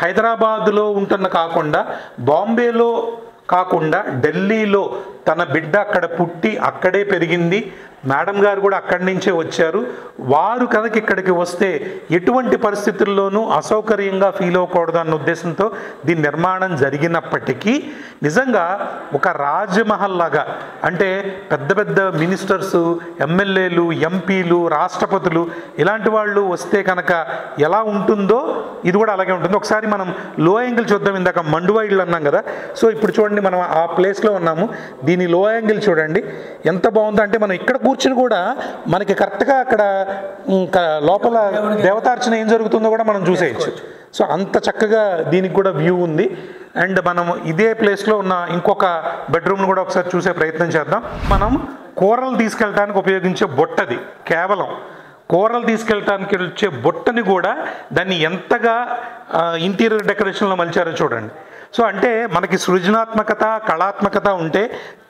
హైదరాబాద్లో ఉంటున్న కాకుండా, బాంబేలో కాకుండా, ఢిల్లీలో తన బిడ్డ అక్కడ పుట్టి అక్కడే పెరిగింది. మేడం గారు కూడా అక్కడి నుంచే వచ్చారు. వారు కనుక ఇక్కడికి వస్తే ఎటువంటి పరిస్థితుల్లోనూ అసౌకర్యంగా ఫీల్ అవ్వకూడదు అన్న ఉద్దేశంతో దీని నిర్మాణం జరిగినప్పటికీ నిజంగా ఒక రాజమహల్ లాగా, అంటే పెద్ద పెద్ద మినిస్టర్స్, ఎమ్మెల్యేలు, ఎంపీలు, రాష్ట్రపతులు ఇలాంటి వాళ్ళు వస్తే కనుక ఎలా ఉంటుందో ఇది కూడా అలాగే ఉంటుంది. ఒకసారి మనం లో యాంగిల్ చూద్దాం. ఇందాక మండువా ఇళ్ళు అన్నాం కదా, సో ఇప్పుడు చూడండి మనం ఆ ప్లేస్లో ఉన్నాము. దీని లో యాంగిల్ చూడండి ఎంత బాగుందో. అంటే మనం ఇక్కడ కూర్చుని కూడా మనకి కరెక్ట్గా అక్కడ లోపల దేవతార్చన ఏం జరుగుతుందో కూడా మనం చూసేయచ్చు. సో అంత చక్కగా దీనికి కూడా వ్యూ ఉంది. అండ్ మనం ఇదే ప్లేస్లో ఉన్న ఇంకొక బెడ్రూమ్ను కూడా ఒకసారి చూసే ప్రయత్నం చేద్దాం. మనం కూరలు తీసుకెళ్ళడానికి ఉపయోగించే బొట్టది, కేవలం కూరలు తీసుకెళ్ళటానికి వచ్చే బొట్టని కూడా దాన్ని ఎంతగా ఇంటీరియర్ డెకరేషన్లో మలిచారో చూడండి. సో అంటే మనకి సృజనాత్మకత, కళాత్మకత ఉంటే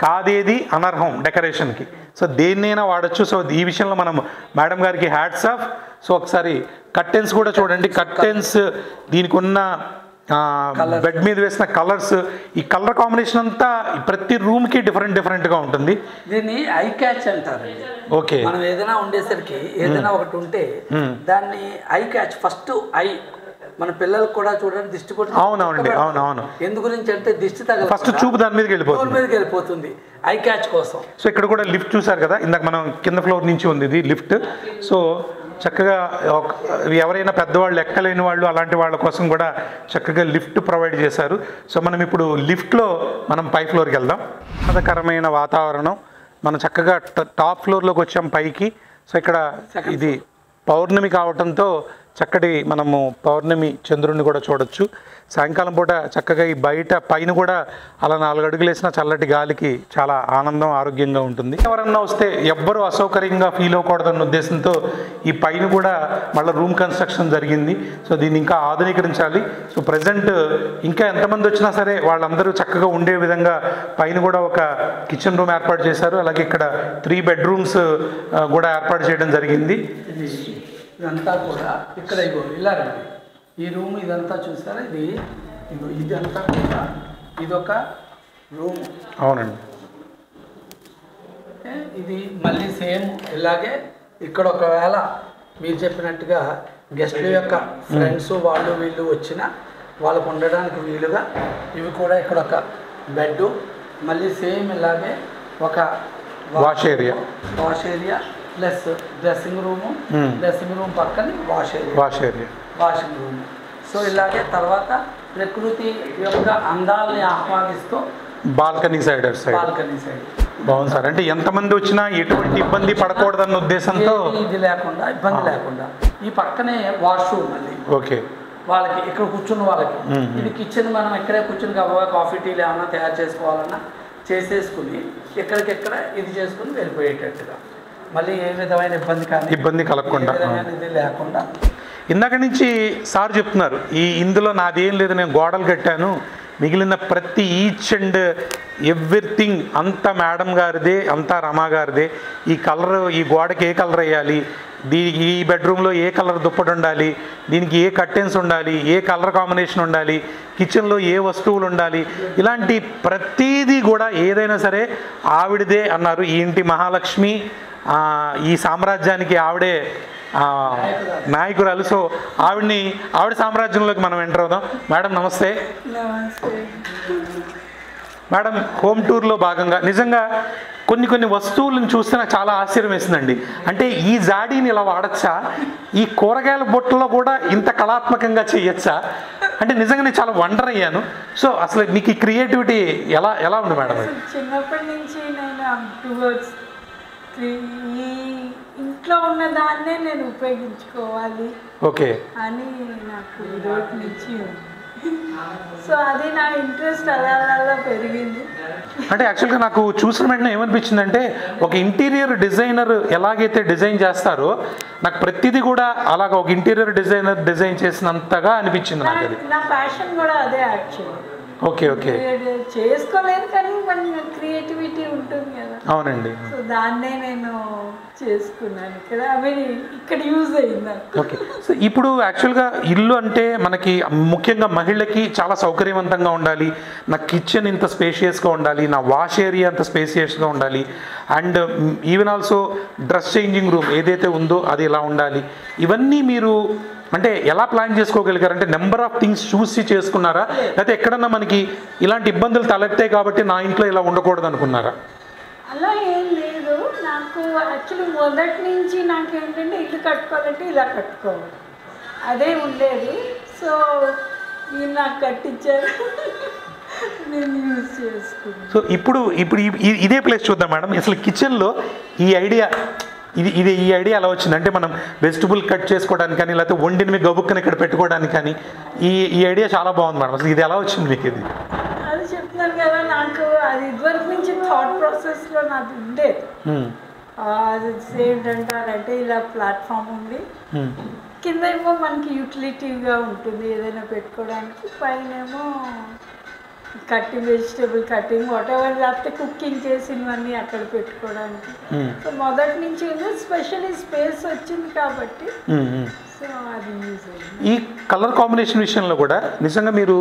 కాదేది అనర్హం డెకరేషన్కి. సో దేన్నైనా వాడచ్చు. సో ఈ విషయంలో మనం మేడం గారికి హ్యాట్స్ ఆఫ్. సో ఒకసారి కర్టెన్స్ కూడా చూడండి. కర్టెన్స్ దీనికి ఉన్న బెడ్ మీద వేసిన కలర్స్, ఈ కలర్ కాంబినేషన్ అంతా ప్రతి రూమ్కి డిఫరెంట్గా ఉంటుంది. దీన్ని ఐ క్యాచ్ అంటారు. ఓకే. మనం ఏదైనా ఉండేసరికి ఏదైనా ఒకటి ఉంటే దాన్ని ఐ క్యాచ్, ఫస్ట్ ఐ. మన పిల్లలకు కూడా చూడండి దిష్టి కొట్టి. అవునవునండి, అవునవును. ఎందు గురించి అంటే దిష్టి తగల ఫస్ట్ చూపు దాని మీదకి వెళ్ళిపోతుంది ఐ క్యాచ్ కోసం. సో ఇక్కడ కూడా లిఫ్ట్ చూసారు కదా, ఇందాక మనం కింద ఫ్లోర్ నుంచి ఉంది ఇది లిఫ్ట్. సో చక్కగా ఎవరైనా పెద్దవాళ్ళు ఎక్కలేని వాళ్ళు అలాంటి వాళ్ళ కోసం కూడా చక్కగా లిఫ్ట్ ప్రొవైడ్ చేశారు. సో మనం ఇప్పుడు లిఫ్ట్లో మనం పై ఫ్లోర్కి వెళ్దాం. ఆహ్లాదకరమైన వాతావరణం. మనం చక్కగా టాప్ ఫ్లోర్లోకి వచ్చాం పైకి. సో ఇక్కడ ఇది పౌర్ణమి కావడంతో చక్కటి మనము పౌర్ణమి చంద్రుడిని కూడా చూడొచ్చు. సాయంకాలం పూట చక్కగా ఈ బయట పైన కూడా అలా 4 అడుగులు వేసిన చల్లటి గాలికి చాలా ఆనందం, ఆరోగ్యంగా ఉంటుంది. ఎవరన్నా వస్తే ఎవ్వరూ అసౌకర్యంగా ఫీల్ అవ్వకూడదన్న ఉద్దేశంతో ఈ పైన కూడా మళ్ళీ రూమ్ కన్స్ట్రక్షన్ జరిగింది. సో దీన్ని ఇంకా ఆధునీకరించాలి. సో ప్రజెంట్ ఇంకా ఎంతమంది వచ్చినా సరే వాళ్ళందరూ చక్కగా ఉండే విధంగా పైన కూడా ఒక కిచెన్ రూమ్ ఏర్పాటు చేశారు. అలాగే ఇక్కడ 3 బెడ్రూమ్స్ కూడా ఏర్పాటు చేయడం జరిగింది. ఇదంతా కూడా ఇక్కడ ఇలా రండి, ఈ రూమ్ ఇదంతా చూసారా, ఇదంతా కూడా ఇదొక రూమ్. అవునండి. ఇది మళ్ళీ సేమ్ ఇలాగే ఇక్కడ ఒకవేళ మీరు చెప్పినట్టుగా గెస్ట్ల యొక్క ఫ్రెండ్స్ వాళ్ళు వీళ్ళు వచ్చినా వాళ్ళకు ఉండడానికి వీలుగా ఇవి కూడా ఇక్కడ ఒక బెడ్, మళ్ళీ సేమ్ ఇలాగే ఒక wash area plus dressing room పక్కన వాషింగ్ రూమ్. సో ఇలాగే తర్వాత ప్రకృతి యొక్క అందాలని ఆహ్వానిస్తూ బాల్కనీ సైడ్ బాగుంది సార్. అంటే ఎంతమంది వచ్చినా ఎటువంటి ఇబ్బంది పడకూడదన్న ఉద్దేశంతో ఇబ్బంది లేకుండా ఈ పక్కనే వాష్రూమ్ మళ్ళీ ఓకే వాళ్ళకి ఇక్కడ కూర్చున్న వాళ్ళకి. ఇది కిచెన్, మనం ఇక్కడే కూర్చుని గబగబా కాఫీ టీలు ఏమన్నా తయారు చేసుకోవాలన్నా చేసేసుకుని ఎక్కడికెక్కడ ఇది చేసుకుని వెళ్ళిపోయేటట్టుగా, మళ్ళీ ఏ విధమైన ఇబ్బంది కలగకుండా ఇది లేకుండా. ఇందాక నుంచి సార్ చెప్తున్నారు ఇందులో నాదేం లేదు, నేను గోడలు కట్టాను, మిగిలిన ప్రతి ఈచ్ అండ్ ఎవ్రీథింగ్ అంతా మేడం గారిదే, అంతా రమా గారిదే. ఈ కలర్, ఈ గోడకి ఏ కలర్ వేయాలి, ఈ బెడ్రూమ్లో ఏ కలర్ దుప్పటి ఉండాలి, దీనికి ఏ కర్టెన్స్ ఉండాలి, ఏ కలర్ కాంబినేషన్ ఉండాలి, కిచెన్లో ఏ వస్తువులు ఉండాలి, ఇలాంటి ప్రతిదీ కూడా ఏదైనా సరే ఆవిడదే అన్నారు. ఈ ఇంటి మహాలక్ష్మి, ఈ సామ్రాజ్యానికి ఆవిడే నాయకురాలు. సో ఆవిడ సామ్రాజ్యంలోకి మనం ఎంటర్ అవుదాం. మేడం నమస్తే. మేడం, హోమ్ టూర్లో భాగంగా నిజంగా కొన్ని వస్తువులను చూస్తే నాకు చాలా ఆశ్చర్యం వేసిందండి. అంటే ఈ జాడీని ఇలా వాడచ్చా, ఈ కూరగాయల బొట్టలో కూడా ఇంత కళాత్మకంగా చేయొచ్చా అంటే నిజంగా నేను చాలా వండర్ అయ్యాను. సో అసలు మీకు ఈ క్రియేటివిటీ ఎలా ఉంది మేడం? చిన్నప్పటి నుంచి నేను ఈ ఇంట్లో ఉన్న దాన్నే నేను ఉపయోగించుకోవాలి ఓకే అని నాకు ఇదొకటి నుంచి. సో అది నా ఇంట్రెస్ట్ అలా పెరిగింది. అంటే యాక్చువల్గా నాకు చూసిన వెంటనే ఏమనిపించిందంటే, ఒక ఇంటీరియర్ డిజైనర్ ఎలాగైతే డిజైన్ చేస్తారో నాకు ప్రతిదీ కూడా అలాగ ఒక ఇంటీరియర్ డిజైనర్ డిజైన్ చేసినంతగా అనిపించింది నాకు. అది నా ప్యాషన్ కూడా అదే యాక్చువల్లీ. ఓకే చేసుకోలేదు కానీ మన క్రియేటివిటీ ఉంటుంది కదా. అవునండి. సో దాన్నే నేను చేసుకున్నాను ఇక్కడ యూజ్ అయింది. ఓకే. సో ఇప్పుడు యాక్చువల్గా ఇల్లు అంటే మనకి ముఖ్యంగా మహిళకి చాలా సౌకర్యవంతంగా ఉండాలి, నా కిచెన్ ఇంత స్పేషియస్గా ఉండాలి, నా వాష్ ఏరియా అంత స్పేషియస్గా ఉండాలి, and even also dress changing room ఏదైతే ఉందో అది ఇలా ఉండాలి. ఇవన్నీ మీరు అంటే ఎలా ప్లాన్ చేసుకోగలిగారు? అంటే నెంబర్ ఆఫ్ థింగ్స్ చూసి చేసుకున్నారా, లేకపోతే ఎక్కడన్నా మనకి ఇలాంటి ఇబ్బందులు తలెత్తాయి కాబట్టి నా ఇంట్లో ఇలా ఉండకూడదు అనుకున్నారా? అలా ఏం లేదు. నాకు యాక్చువల్లీ మొదటి నుంచి నాకేంటంటే ఇల్లు కట్టుకోవాలంటే ఇలా కట్టుకోవాలి అదే ఉండేది. సో ఇది నాకు కట్టించారు, నేను యూజ్ చేసుకున్నాను. సో ఇప్పుడు ఇదే ప్లేస్ చూద్దాం మేడం. అసలు కిచెన్లో ఈ ఐడియా ఎలా వచ్చింది? అంటే మనం వెజిటబుల్ కట్ చేసుకోవడానికి కానీ, లేకపోతే వండినవి గబుక్కని ఇక్కడ పెట్టుకోవడానికి కానీ ఈ ఐడియా చాలా బాగుంది మేడం. అసలు ఇది ఎలా వచ్చింది మీకు? ఇది అది చెప్తున్నాను కదా, నాకు అది ఇదివరకు నుంచి థాట్ ప్రాసెస్లో నాకు ఉండేది. అది ఏంటంటారంటే ఇలా ప్లాట్ఫామ్ ఉంది, కింద ఏమో మనకి యూటిలిటీగా ఉంటుంది ఏదైనా పెట్టుకోవడానికి, పైన ఏమో కటింగ్ వెజిటేబుల్ కటింగ్ వాటెవర్, లేకపోతే కుకింగ్ చేసినవన్నీ అక్కడ పెట్టుకోవడానికి. సో మొదటి నుంచి స్పెషల్లీ స్పేస్ వచ్చింది కాబట్టి సో అది యూజ్ అయింది. ఈ కలర్ కాంబినేషన్ విషయంలో కూడా నిజంగా మీరు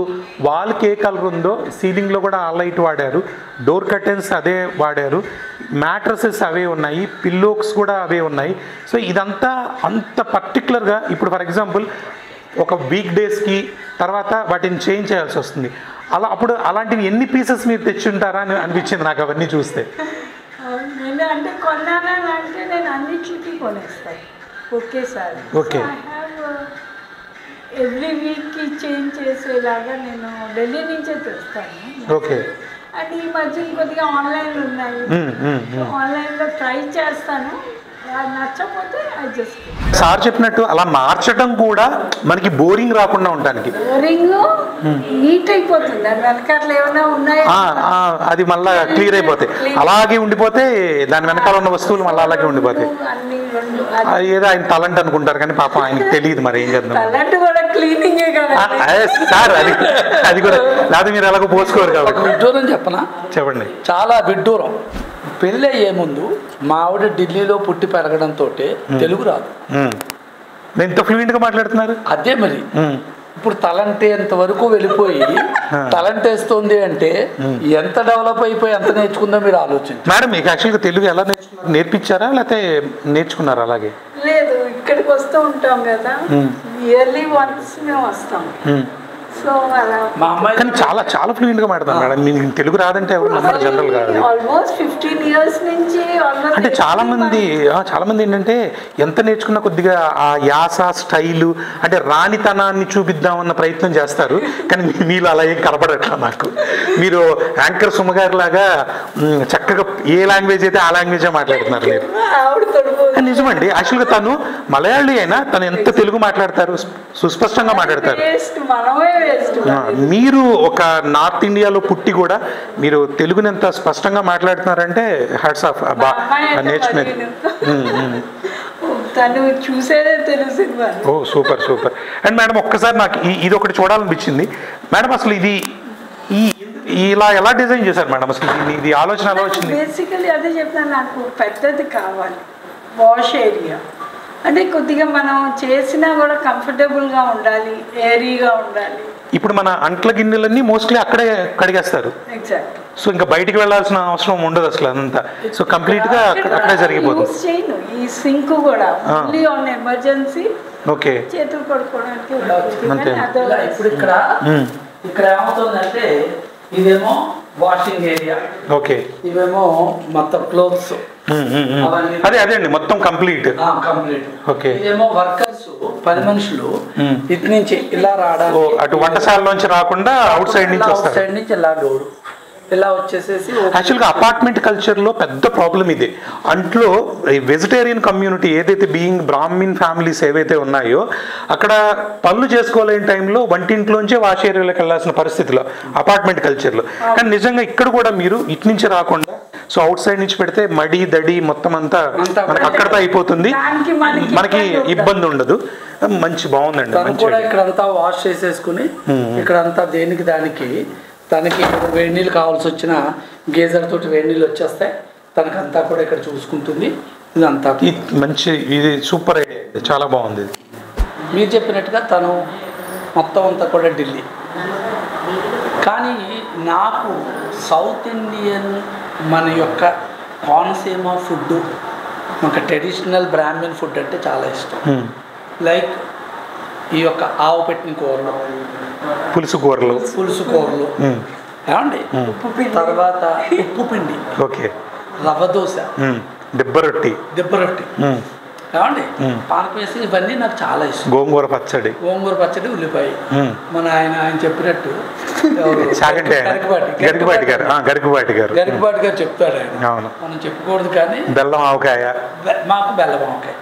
వాల్కి ఏ కలర్ ఉందో సీలింగ్లో కూడా ఆ లైట్ వాడారు, డోర్ కర్టెన్స్ అదే వాడారు, మ్యాట్రసెస్ అవే ఉన్నాయి, పిల్లోక్స్ కూడా అవే ఉన్నాయి. సో ఇదంతా అంత పర్టికులర్గా ఇప్పుడు ఫర్ ఎగ్జాంపుల్ ఒక వీక్ డేస్కి తర్వాత వాటిని చేంజ్ చేయాల్సి వస్తుంది. అప్పుడు అలాంటివి ఎన్ని పీసెస్ మీరు తెచ్చి ఉంటారా అని అనిపించింది నాకు అవన్నీ చూస్తే. నేను అంటే కొన్నానంటే నేను అన్నిటికీ కొనేస్తాను ఒకేసారి. ఓకే. ఎవ్రీ వీక్కి చేంజ్ చేసేలాగా నేను ఢిల్లీ నుంచే తెస్తాను. ఓకే. అండ్ ఈ మధ్య కొద్దిగా ఆన్లైన్ ఉన్నాయి, ఆన్లైన్లో ట్రై చేస్తాను, నచ్చకపోతే అడ్జస్ట్. సార్ చెప్పినట్టు అలా మార్చడం కూడా మనకి బోరింగ్ రాకుండా ఉండడానికి. బోరింగ్ నీట్ అయిపోతుంది, దాని వెనకాల ఏమైనా ఉన్నాయి అది మళ్ళీ క్లియర్ అయిపోతాయి. అలాగే ఉండిపోతే దాని వెనకాల ఉన్న వస్తువులు మళ్ళీ అలాగే ఉండిపోతాయి. ఏదో ఆయన టాలెంట్ అనుకుంటారు కానీ పాపం ఆయనకి తెలియదు మరి ఏం చేద్దాం. టాలెంట్ కూడా క్లీనింగే కదా సార్, అది కూడా లేకపోతే మీరు ఎలాగో పోసుకోరు కాబట్టి. విడ్డూరం చెప్పనా? చెప్పండి. చాలా విడ్డూరం. పెళ్ళి అయ్యే ముందు మా ఆవిడ ఢిల్లీలో పుట్టి పెరగడంతో తెలుగు రాదు. ఇంత ఫ్లూయెంట్గా మాట్లాడుతున్నారు. అదే మరి ఇప్పుడు తలంటేంత వరకు వెళ్ళిపోయి తలంటేస్తుంది అంటే ఎంత డెవలప్ అయిపోయి ఎంత నేర్చుకుందో మీరు ఆలోచించండి. మేడం, మీకు యాక్చువల్గా తెలుగు ఎలా నేర్పించారా లేకపోతే నేర్చుకున్నారా? అలాగే లేదు, ఇక్కడికి వస్తూ ఉంటాం కదా, ఇయర్లీ వన్స్ మేము వస్తాం. సో అలా మా అమ్మాయి కానీ చాలా చాలా ఫ్లూయెంట్గా మాట్లాడతాను మేడం. మీకు తెలుగు రాదంటే ఎవరు నమ్మరు జనరల్ కాదు. ఆల్మోస్ట్ 15 years నుంచి అంటే చాలా మంది ఏంటంటే ఎంత నేర్చుకున్నా కొద్దిగా ఆ యాస స్టైలు అంటే రానితనాన్ని చూపిద్దామన్న ప్రయత్నం చేస్తారు. కానీ మీలో అలా ఏం కనపడట్లా నాకు. మీరు యాంకర్ సుమగారి లాగా చక్కగా ఏ లాంగ్వేజ్ అయితే ఆ లాంగ్వేజే మాట్లాడుతున్నారు మీరు. ఆవిడ తొడుగు నిజమండి. యాక్చువల్గా తను మలయాళీ అయినా తను ఎంత తెలుగు మాట్లాడతారు, సుస్పష్టంగా మాట్లాడతారు. వేస్ట్, మనమే వేస్ట్. మీరు ఒక నార్త్ ఇండియాలో పుట్టి కూడా మీరు తెలుగుని ఎంత స్పష్టంగా మాట్లాడుతున్నారంటే హ్యాట్స్ ఆఫ్. నేర్చుకునేది. తను చూసేదే తెలిసింది. ఓ సూపర్ సూపర్. అండ్ మేడం ఒక్కసారి నాకు ఇది ఒకటి చూడాలనిపించింది మేడం. అసలు ఇది ఇలా ఎలా డిజైన్ చేశారు మేడం? అసలు ఇది ఆలోచన ఎలా వచ్చింది? బేసికలీ అదే చెప్తాను, నాకు పెద్దది కావాలి, వాష్ ఏరియా. అంటే కొద్దిగా మనం చేసినా కూడా కంఫర్టబుల్గా ఉండాలి, ఏరీగా ఉండాలి. ఇప్పుడు మన అంట్ల గిన్నెలన్నీ మోస్ట్లీ అక్కడే కడిగేస్తారు. ఎగ్జాక్ట్. సో ఇంకా బయటికి వెళ్ళాల్సిన అవసరం ఉండదు అసలు అదంతా. సో కంప్లీట్గా అక్కడే జరిగిపోతుంది. చేయను ఈ సింక్ కూడా ఓన్లీ ఆన్ ఎమర్జెన్సీ. ఓకే. చేతులు పడుకోవడానికి అంతే. ఇప్పుడు ఇక్కడ ఏమవుతుందంటే ఇదేమో వాషింగ్ ఏరియా, ఓకే, ఇవేమో మొత్తం క్లోత్స్, అదే అండి మొత్తం కంప్లీట్. ఓకే. ఇదేమో వర్కర్స్, 10 మనుషులు ఇటు నుంచి ఇలా రావడానికి, అటు వంటశాల నుంచి రాకుండా అవుట్ సైడ్ నుంచి వస్తారు. సైడ్ నుంచి ఇలా డోరు ఇలా వచ్చేసేసి. యాక్చువల్గా అపార్ట్మెంట్ కల్చర్లో పెద్ద ప్రాబ్లం ఇది. అంట్లో వెజిటేరియన్ కమ్యూనిటీ ఏదైతే బీయింగ్ బ్రాహ్మిన్ ఫ్యామిలీస్ ఏవైతే ఉన్నాయో అక్కడ పనులు చేసుకోలేని టైంలో వంటింట్లోంచే వాష్ ఏరియాలోకి వెళ్ళాల్సిన పరిస్థితిలో అపార్ట్మెంట్ కల్చర్లో. కానీ నిజంగా ఇక్కడ కూడా మీరు ఇటు నుంచి రాకుండా సో అవుట్ సైడ్ నుంచి పెడితే మడి దడి మొత్తం అంతా మనకి అక్కడతో అయిపోతుంది, మనకి ఇబ్బంది ఉండదు. మంచి బాగుందండి. ఇక్కడంతా వాష్ చేసేసుకుని ఇక్కడంతా దేనికి తనకి వేడి నీళ్ళు కావాల్సి వచ్చిన గేజర్ తోటి వేడి నీళ్ళు వచ్చేస్తాయి. తనకంతా కూడా ఇక్కడ చూసుకుంటుంది. ఇదంతా మంచి, ఇది సూపర్ ఐడియా, చాలా బాగుంది. మీరు చెప్పినట్టుగా తను మొత్తం అంతా కూడా ఢిల్లీ. కానీ నాకు సౌత్ ఇండియన్ మన యొక్క కోనసీమ ఫుడ్, ఒక ట్రెడిషనల్ బ్రాహ్మణ్ ఫుడ్ అంటే చాలా ఇష్టం. లైక్ ఈ యొక్క ఆవు పెట్టిన కూరలు, పులుసు కూరలు ఏమండి, తర్వాత ఉప్పు పిండి, ఓకే, రవ్వ దోశ, దిబ్బ రొట్టి ఏమండి, పానకం వేసి, ఇవన్నీ నాకు చాలా ఇష్టం. గోంగూర పచ్చడి, ఉల్లిపాయ. మన ఆయన చెప్తున్నట్టు గరికపాటి గారు చెప్తాడు ఆయన, మనం చెప్పకూడదు కానీ బెల్లం ఆవకాయ, మాకు బెల్లం ఆవకాయ.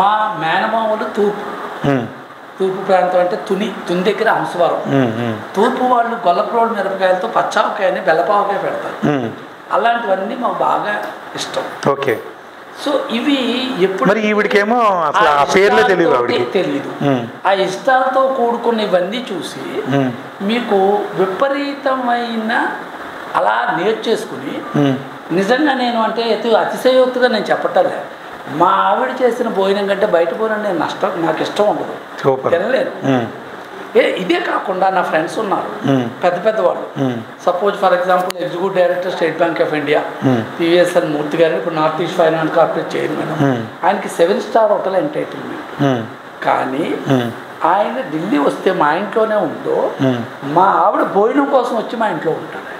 మా మేనమామలు తూర్పు ప్రాంతం అంటే తుని దగ్గర హంసవరం. తూర్పు వాళ్ళు గొల్లప్రోడు మిరపకాయలతో పచ్చావకాయని బెల్లపావకాయ పెడతారు. అలాంటివన్నీ మాకు బాగా ఇష్టం. ఓకే. సో ఇవి ఎప్పుడు మరి ఈవిడికేమో అసలు ఆ పేర్లే తెలియదు. ఆ ఇష్టాలతో కూడుకున్న ఇవన్నీ చూసి మీకు విపరీతమైన అలా నేర్చేసుకుని, నిజంగా నేను అంటే అతిశయోక్తిగా నేను చెప్పటలే, మా ఆవిడ చేసిన భోజనం కంటే బయట భోజనం నేను నాకు ఇష్టం ఉండదు, తినలేను. ఇదే కాకుండా నా ఫ్రెండ్స్ ఉన్నారు పెద్ద వాళ్ళు. Suppose for example executive director State Bank of India PVSN Murthy గారు, ఇప్పుడు north east finance corporate chairman. ఆయనకి 7-star హోటల్ ఎంటైటిల్మెంట్. కానీ ఆయన ఢిల్లీ వస్తే మా ఇంట్లోనే ఉందో, మా ఆవిడ భోజనం కోసం వచ్చి మా ఇంట్లో ఉంటాడు.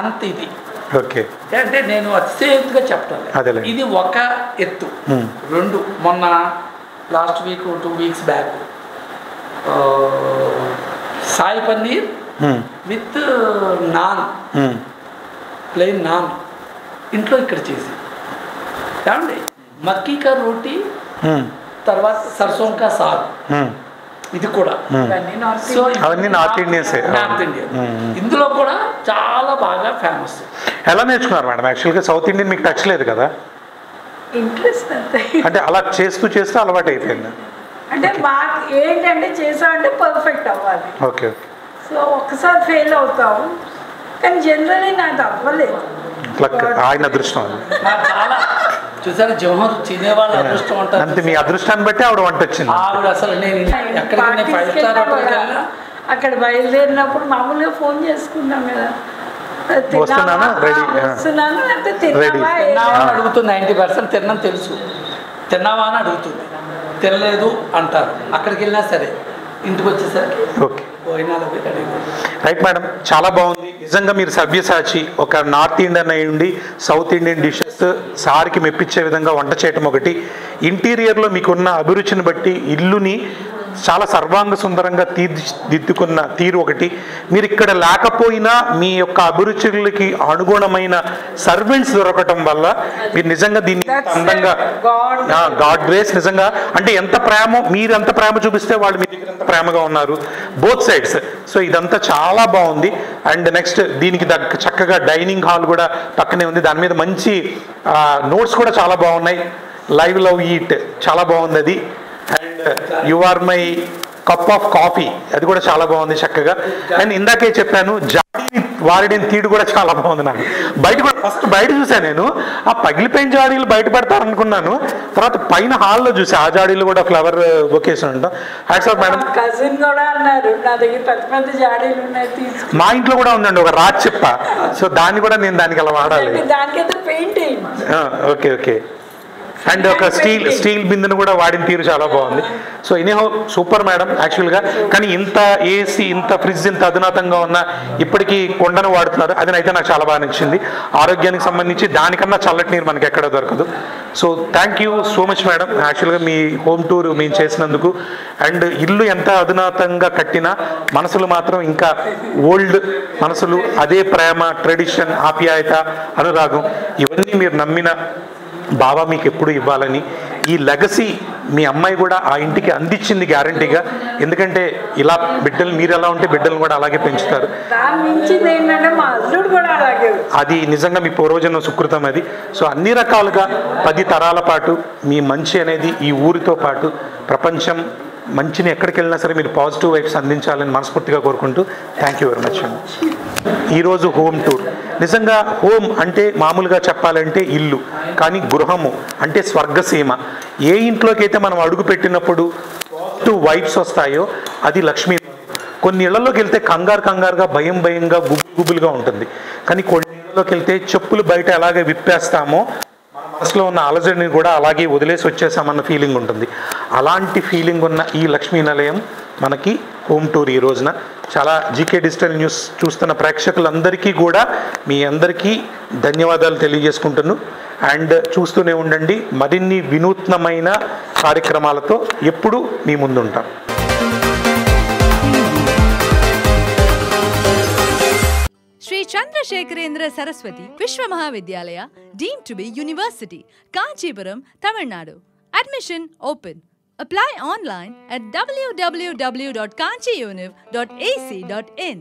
అంత ఇది. ఓకే. అంటే నేను అతిశయోక్తిగా చెప్పాలి. ఇది ఒక ఎత్తు. 2 మొన్న last week 2 weeks back Sai paneer with non, plain non ఇంట్లో ఇక్కడ చేసి, ఏమండి మక్కీకా రోటీ, తర్వాత సర్సోంకా సాగ్, ఇది కూడా అవన్నీ నార్త్ ఇండియన్స్. ఇందులో కూడా చాలా బాగా ఫేమస్. ఎలా నేర్చుకున్నారు మేడం? యాక్చువల్గా సౌత్ ఇండియన్ మీకు టచ్ లేదు కదా, ఇంట్రెస్ట్ అంతే. అంటే అలా చేస్తూ అలవాటు అయిపోయింది. అంటే మాకు ఏంటంటే చేసామంటే పర్ఫెక్ట్ అవ్వాలి. ఓకే. సో ఒక్కసారి ఫెయిల్ అవుతాము, కానీ జనరల్లీ నాకు అవ్వలేదు. ఆయన అదృష్టం అది. చాలా చూసారు, జవహర్ తినేవాళ్ళ అదృష్టం అంటారు. అంతే, మీ అదృష్టాన్ని బట్టి ఆవిడ వంట వచ్చింది. ఆవిడ అసలు నేను ఎక్కడికి 5-star హోటల్కి వెళ్ళినా అక్కడ బయలుదేరినప్పుడు మామూలుగా ఫోన్ చేసుకున్నాం కదా, వస్తున్నాను రెడీ, వస్తున్నాను అంటే తిన్నావా అని అడుగుతుంది. 90% తిన్నాను తెలుసు, తిన్నావా అని అడుగుతుంది. తినలేదు అంటారు. అక్కడికి వెళ్ళినా సరే ఇంటికి వచ్చేసరికి భోజనాలు అవి రెడీ. రైట్ మేడం, చాలా బాగుంది నిజంగా. మీరు సవ్యసాచి ఒక నార్త్ ఇండియన్ అయి ఉండి సౌత్ ఇండియన్ డిషెస్ సారికి మెప్పించే విధంగా వంట చేయటం ఒకటి, ఇంటీరియర్లో మీకున్న అభిరుచిని బట్టి ఇల్లుని చాలా సర్వాంగ సుందరంగా తీర్చిదిద్దుకున్న తీరు ఒకటి, మీరు ఇక్కడ లేకపోయినా మీ యొక్క అభిరుచులకి అనుగుణమైన సర్వెంట్స్ దొరకటం వల్ల మీరు నిజంగా దీన్ని అందంగా గాడ్ గ్రేస్ నిజంగా. అంటే ఎంత ప్రేమ, మీరు ఎంత ప్రేమ చూపిస్తే వాళ్ళు మీ దగ్గర ఎంత ప్రేమగా ఉన్నారు, బోత్ సైడ్స్. సో ఇదంతా చాలా బాగుంది. అండ్ నెక్స్ట్ దీనికి చక్కగా డైనింగ్ హాల్ కూడా పక్కనే ఉంది, దాని మీద మంచి నోట్స్ కూడా చాలా బాగున్నాయి. లైవ్ లవ్ ఈట్ చాలా బాగుంది అది. And you are my cup of coffee అది కూడా చాలా బాగుంది చక్కగా. అండ్ ఇందాకే చెప్పాను జాడీని వారిడిన తీడు కూడా చాలా బాగుంది. నాకు బయట కూడా ఫస్ట్ బయట చూసాను నేను, ఆ పగిలిపోయిన జాడీలు బయట పెడతారు అనుకున్నాను, తర్వాత పైన హాల్లో చూసి ఆ జాడీలు కూడా ఫ్లవర్ బొకేషన్ ఉంటాం. Hats off madam. కజిన్ కూడా అన్నారు నా దగ్గర పెద్ద పెద్ద జాడీలు ఉన్నాయి తీసుకో. మా ఇంట్లో కూడా ఉందండి ఒక రాజ్ చెప్ప, సో దాన్ని కూడా నేను దానికి అలా వాడాలి. దానికైతే పెయింటింగ్. Okay okay. అండ్ ఒక స్టీల్ బిందును కూడా వాడిన తీరు చాలా బాగుంది. సో ఎనీహౌ సూపర్ మేడం యాక్చువల్గా. కానీ ఇంత ఏసీ, ఇంత ఫ్రిడ్జ్, ఇంత అధునాతంగా ఉన్న ఇప్పటికీ కొండను వాడుతున్నారు, అది అయితే నాకు చాలా బాగా నచ్చింది. ఆరోగ్యానికి సంబంధించి దానికన్నా చల్లటి నీరు మనకి ఎక్కడ దొరకదు. So thank you so much madam యాక్చువల్గా మీ హోమ్ టూర్ మేము చేసినందుకు. అండ్ ఇల్లు ఎంత అధునాతంగా కట్టినా మనసులు మాత్రం ఇంకా ఓల్డ్ మనసులు, అదే ప్రేమ, ట్రెడిషన్, ఆప్యాయత, అనురాగం ఇవన్నీ మీరు నమ్మిన బాబా మీకు ఎప్పుడు ఇవ్వాలని, ఈ లెగసీ మీ అమ్మాయి కూడా ఆ ఇంటికి అందించింది గ్యారంటీగా. ఎందుకంటే ఇలా బిడ్డలు మీరు ఎలా ఉంటే బిడ్డలు కూడా అలాగే పెంచుతారు. అది నిజంగా మీ పూర్వజన్మ సుకృతం అది. సో అన్ని రకాలుగా 10 తరాల పాటు మీ మంచి అనేది ఈ ఊరితో పాటు ప్రపంచం మంచిని ఎక్కడికి వెళ్ళినా సరే మీరు పాజిటివ్ వైబ్స్ అందించాలని మనస్ఫూర్తిగా కోరుకుంటూ థ్యాంక్ యూ వెరీ మచ్ అండి. ఈరోజు హోమ్ టూర్. నిజంగా హోమ్ అంటే మామూలుగా చెప్పాలంటే ఇల్లు, కానీ గృహము అంటే స్వర్గసీమ. ఏ ఇంట్లోకి అయితే మనం అడుగు పెట్టినప్పుడు పాజిటివ్ వైబ్స్ వస్తాయో అది లక్ష్మీ. కొన్ని ఇళ్లలోకి వెళ్తే కంగారుగా భయంగా గుబులుగా ఉంటుంది, కానీ కొన్ని ఇళ్లలోకి వెళ్తే చెప్పులు బయట ఎలాగే విప్పేస్తామో మనసులో ఉన్న అలజడిని కూడా అలాగే వదిలేసి వచ్చేసామన్న ఫీలింగ్ ఉంటుంది. అలాంటి ఫీలింగ్ ఉన్న ఈ లక్ష్మీ నిలయం మనకి హోమ్ టూర్ ఈ రోజున. చాలా జీకే డిజిటల్ న్యూస్ చూస్తున్న ప్రేక్షకులందరికీ కూడా మీ అందరికీ ధన్యవాదాలు తెలియజేసుకుంటున్నాను. అండ్ చూస్తూనే ఉండండి, మరిన్ని వినూత్నమైన కార్యక్రమాలతో ఎప్పుడు మీ ముందుంటాం. Sri Chandrasekharendra Saraswati Vishwa Mahavidyalaya, deemed to be University, Kanchipuram, Tamil Nadu. Admission open. Apply online at www.kanchiuniv.ac.in.